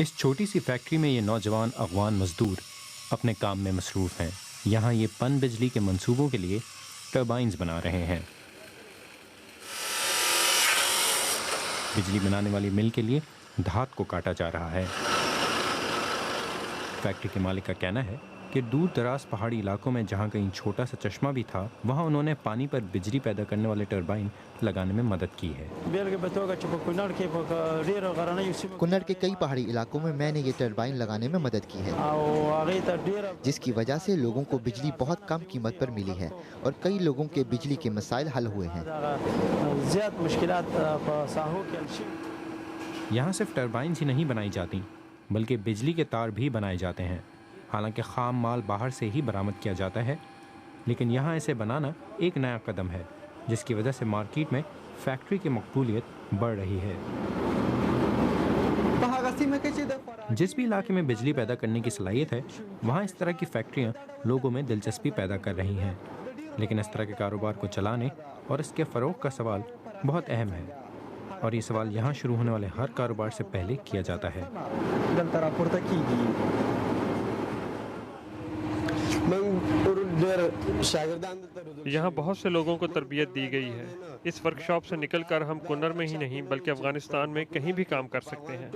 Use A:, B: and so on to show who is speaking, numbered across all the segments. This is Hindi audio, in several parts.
A: इस छोटी सी फैक्ट्री में ये नौजवान अफगान मजदूर अपने काम में मसरूफ़ हैं। यहाँ ये पन बिजली के मंसूबों के लिए टर्बाइन्स बना रहे हैं। बिजली बनाने वाली मिल के लिए धात को काटा जा रहा है। फैक्ट्री के मालिक का कहना है कि दूर दराज पहाड़ी इलाकों में जहाँ कहीं छोटा सा चश्मा भी था, वहाँ उन्होंने पानी पर बिजली पैदा करने वाले टर्बाइन लगाने में मदद की है।
B: कुन्नड़ के कई पहाड़ी इलाकों में मैंने ये टर्बाइन लगाने में मदद की है, जिसकी वजह से लोगों को बिजली बहुत कम कीमत पर मिली है और कई लोगों के बिजली के मसाइल हल हुए हैं।
A: यहाँ सिर्फ टर्बाइन ही नहीं बनाई जाती, बल्कि बिजली के तार भी बनाए जाते हैं। हालांकि ख़ाम माल बाहर से ही बरामद किया जाता है, लेकिन यहाँ इसे बनाना एक नया कदम है, जिसकी वजह से मार्केट में फैक्ट्री की मकबूलियत बढ़ रही है। जिस भी इलाके में बिजली पैदा करने की सलाहियत है, वहाँ इस तरह की फैक्ट्रियाँ लोगों में दिलचस्पी पैदा कर रही हैं। लेकिन इस तरह के कारोबार को चलाने और इसके फ़रोग़ का सवाल बहुत अहम है, और ये सवाल यहाँ शुरू होने वाले हर कारोबार से पहले किया जाता है।
C: यहाँ बहुत से लोगों को तरबियत दी गई है। इस वर्कशॉप से निकलकर हम कुन्नर में ही नहीं बल्कि अफगानिस्तान में कहीं भी काम कर सकते हैं।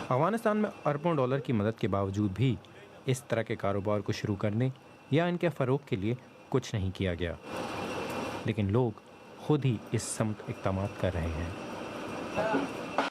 A: अफगानिस्तान में अरबों डॉलर की मदद के बावजूद भी इस तरह के कारोबार को शुरू करने या इनके फ़रोग़ के लिए कुछ नहीं किया गया, लेकिन लोग खुद ही इस समत इक़दामात कर रहे हैं।